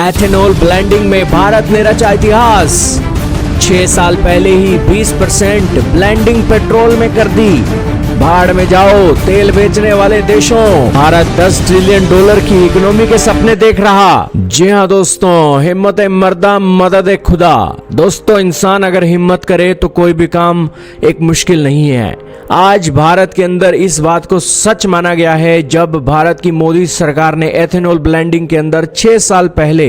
Ethanol blending में भारत ने रचा इतिहास। 6 साल पहले ही 20% ब्लेंडिंग पेट्रोल में कर दी। भाड़ में जाओ तेल बेचने वाले देशों। भारत $10 ट्रिलियन की इकोनॉमी के सपने देख रहा। जी हाँ दोस्तों, हिम्मत मर्दा मदद खुदा। दोस्तों, इंसान अगर हिम्मत करे तो कोई भी काम एक मुश्किल नहीं है। आज भारत के अंदर इस बात को सच माना गया है जब भारत की मोदी सरकार ने एथेनॉल ब्लेंडिंग के अंदर 6 साल पहले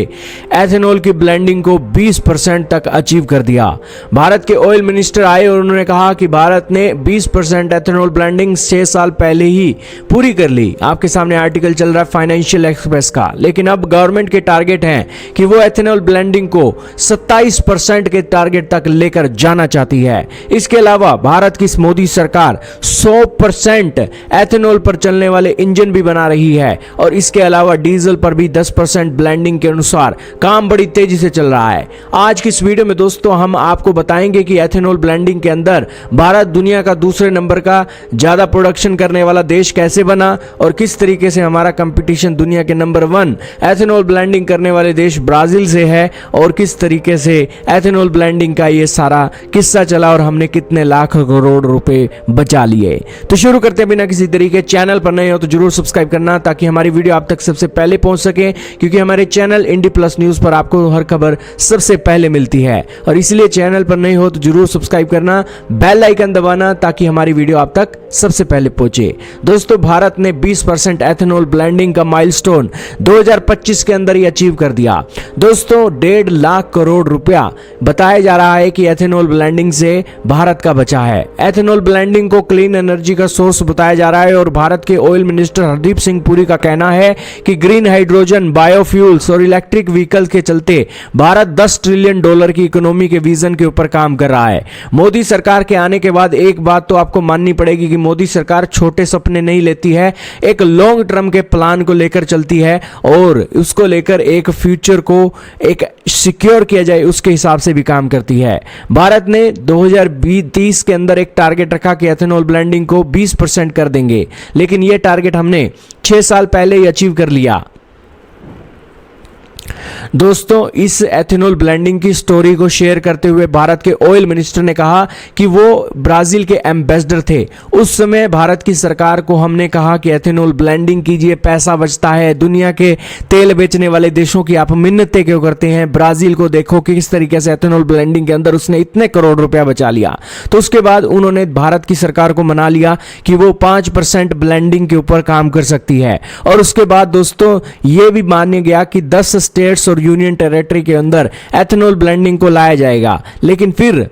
एथेनॉल की ब्लेंडिंग को 20% तक अचीव कर दिया। भारत के ऑयल मिनिस्टर आए और उन्होंने कहा कि भारत ने 20% एथेनॉल ब्लेंडिंग 6 साल पहले ही पूरी कर ली। आपके सामने आर्टिकल चल रहा है फाइनेंशियल एक्सप्रेस का। लेकिन अब गवर्नमेंट के टारगेट हैं कि वो एथेनॉल ब्लेंडिंग को 27% के टारगेट तक लेकर जाना चाहती है। इसके अलावा भारत की मोदी सरकार 100% एथेनॉल पर चलने वाले इंजन भी बना रही है और इसके अलावा डीजल पर भी 10% ब्लेंडिंग के अनुसार काम बड़ी तेजी से चल रहा है। आज की इस वीडियो में दोस्तों हम आपको बताएंगे कि एथेनॉल ब्लेंडिंग के अंदर भारत दुनिया का दूसरे नंबर का ज्यादा प्रोडक्शन करने वाला देश कैसे बना और किस तरीके से हमारा कंपटीशन दुनिया के नंबर 1 एथेनॉल ब्लेंडिंग करने वाले देश ब्राजील से है और किस तरीके से एथेनॉल ब्लेंडिंग का ये सारा किस्सा चला और हमने कितने लाख करोड़ रुपए बचा लिए। तो शुरू करते हैं बिना किसी तरीके। चैनल पर नए हो तो जरूर सब्सक्राइब करना ताकि हमारी वीडियो आप तक सबसे पहले पहुंच सके, क्योंकि हमारे चैनल इंडी प्लस न्यूज पर आपको हर खबर सबसे पहले मिलती है और इसलिए चैनल पर नए हो तो जरूर सब्सक्राइब करना, बेल आइकन दबाना ताकि हमारी वीडियो आप तक सबसे पहले पहुंचे। दोस्तों, भारत ने 20% एथेनॉल ब्लेंडिंग का माइलस्टोन 2025 के अंदर ही अचीव कर दिया। दोस्तों, 1.5 लाख करोड़ रुपया बताया जा रहा है कि एथेनॉल ब्लेंडिंग से भारत का बचा है। एथेनॉल ब्लेंडिंग को क्लीन एनर्जी का सोर्स बताया जा रहा है और भारत के ऑयल मिनिस्टर हरदीप सिंह पुरी का कहना है कि ग्रीन हाइड्रोजन, बायोफ्यूल्स और इलेक्ट्रिक व्हीकल के चलते भारत $10 ट्रिलियन की इकोनॉमी के विजन के ऊपर काम कर रहा है। मोदी सरकार के आने के बाद एक बात तो आपको माननी पड़ेगी कि मोदी सरकार छोटे सपने नहीं लेती है, एक लॉन्ग टर्म के प्लान को लेकर चलती है और उसको लेकर एक फ्यूचर को एक सिक्योर किया जाए उसके हिसाब से भी काम करती है। भारत ने 2030 के अंदर एक टारगेट रखा कि एथेनॉल ब्लेंडिंग को 20% कर देंगे, लेकिन यह टारगेट हमने 6 साल पहले ही अचीव कर लिया। दोस्तों, इस एथेनॉल ब्लेंडिंग की स्टोरी को शेयर करते हुए भारत के ऑयल मिनिस्टर ने कहा कि वो ब्राजील के एम्बेसडर थे। उस समय भारत की सरकार को हमने कहा कि एथेनॉल ब्लेंडिंग कीजिए, पैसा बचता है। दुनिया के तेल बेचने वाले देशों की आप मिन्नतें क्यों करते हैं? ब्राजील को देखो कि किस तरीके से एथेनॉल ब्लेंडिंग के अंदर उसने इतने करोड़ रुपया बचा लिया। तो उसके बाद उन्होंने भारत की सरकार को मना लिया कि वो 5% ब्लेंडिंग के ऊपर काम कर सकती है और उसके बाद दोस्तों ये भी माना गया कि 10 स्टेट्स और यूनियन टेरिटरी के अंदर एथेनॉल ब्लेंडिंग को लाया जाएगा। लेकिन फिर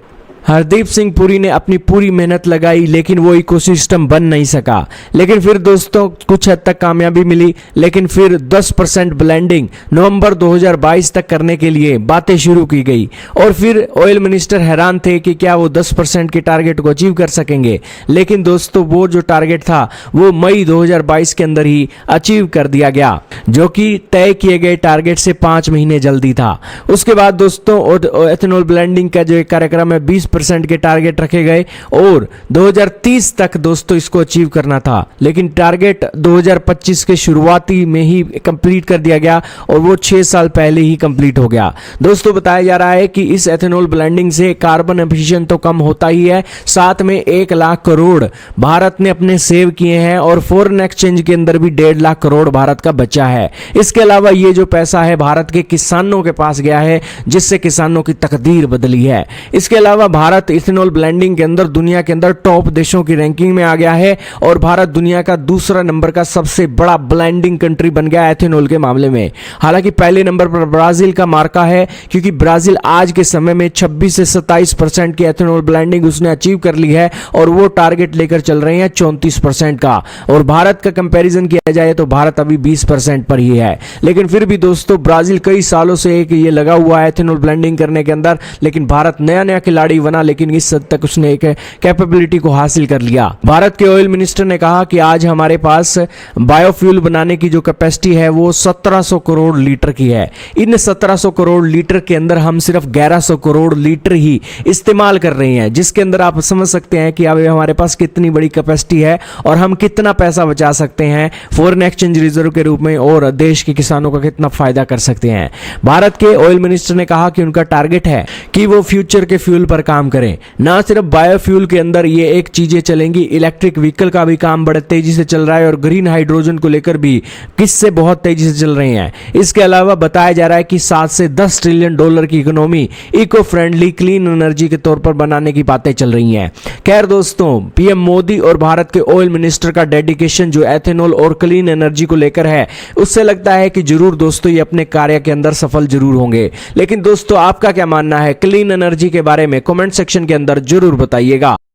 हरदीप सिंह पुरी ने अपनी पूरी मेहनत लगाई लेकिन वो इकोसिस्टम बन नहीं सका। लेकिन फिर दोस्तों कुछ हद तक कामयाबी मिली, लेकिन फिर 10% ब्लेंडिंग नवंबर 2022 तक करने के लिए बातें शुरू की गई और फिर ऑयल मिनिस्टर हैरान थे कि क्या वो 10% के टारगेट को अचीव कर सकेंगे। लेकिन दोस्तों वो जो टारगेट था वो मई 2022 के अंदर ही अचीव कर दिया गया, जो कि तय किए गए टारगेट से 5 महीने जल्दी था। उसके बाद दोस्तों एथेनॉल ब्लेंडिंग का जो एक कार्यक्रम है 20% के टारगेट रखे गए और 2030 तक दोस्तों इसको अचीव करना था, लेकिन टारगेट 2025 के शुरुआती में ही कंप्लीट कर दिया गया और वो 6 साल पहले ही कंप्लीट हो गया। दोस्तों, बताया जा रहा है कि इस एथेनॉल ब्लेंडिंग से कार्बन एमिशन तो कम होता ही है, साथ में 1 लाख करोड़ भारत ने अपने सेव किए हैं और फॉरेन एक्सचेंज के अंदर भी 1.5 लाख करोड़ भारत का बचा है। इसके अलावा ये जो पैसा है भारत के किसानों के पास गया है, जिससे किसानों की तकदीर बदली है। इसके अलावा भारत इथेनॉल ब्लेंडिंग के अंदर दुनिया के अंदर टॉप देशों की रैंकिंग में आ गया है और भारत दुनिया का दूसरा नंबर का सबसे बड़ा ब्लेंडिंग कंट्री बन गया एथेनॉल के मामले में। हालांकि पहले नंबर पर ब्राजील का मार्का है, क्योंकि ब्राजील आज के समय में 26 से 27% की एथेनॉल ब्लेंडिंग उसने अचीव कर ली है और वो टारगेट लेकर चल रहे हैं 34% का। और भारत का कंपैरिजन किया जाए तो भारत अभी 20% पर ही है। लेकिन फिर भी दोस्तों ब्राजील कई सालों से एक ये लगा हुआ है एथेनॉल ब्लेंडिंग करने के अंदर, लेकिन भारत नया नया खिलाड़ी बना, लेकिन इस हद तक उसने एक कैपेबिलिटी को हासिल कर लिया। भारत के ऑयल मिनिस्टर ने कहा कि आज हमारे पास बायोफ्यूल बनाने की जो कैपेसिटी है वो 1700 करोड़ लीटर की है। इन 1700 करोड़ लीटर के अंदर हम सिर्फ 1100 करोड़ लीटर ही इस्तेमाल कर रहे हैं, जिसके अंदर आप समझ सकते हैं कि अब हमारे पास कितनी बड़ी कैपेसिटी है और हम कितना पैसा बचा सकते हैं फॉरेन एक्सचेंज रिजर्व के रूप में, और देश के किसानों का कितना फायदा कर सकते हैं। भारत के ऑयल मिनिस्टर ने कहा कि उनका टारगेट है कि वो फ्यूचर के फ्यूल पर काम करें। ना सिर्फ बायोफ्यूल के अंदर ये एक चीजें चलेंगी, इलेक्ट्रिक व्हीकल का भी काम बड़े तेजी से चल रहा है और ग्रीन हाइड्रोजन को लेकर भी किस्से बहुत तेजी से चल रहे हैं। इसके अलावा बताया जा रहा है कि 7 से 10 ट्रिलियन डॉलर की economy eco friendly clean energy के तौर पर बनाने की बातें चल रही हैं। खैर दोस्तों, पीएम मोदी और भारत के ऑयल मिनिस्टर का डेडिकेशन जो एथेनॉल और क्लीन एनर्जी को लेकर है, उससे लगता है कि जरूर दोस्तों ये अपने कार्य के अंदर सफल जरूर होंगे। लेकिन दोस्तों, आपका क्या मानना है क्लीन एनर्जी के बारे में? कमेंट सेक्शन के अंदर जरूर बताइएगा।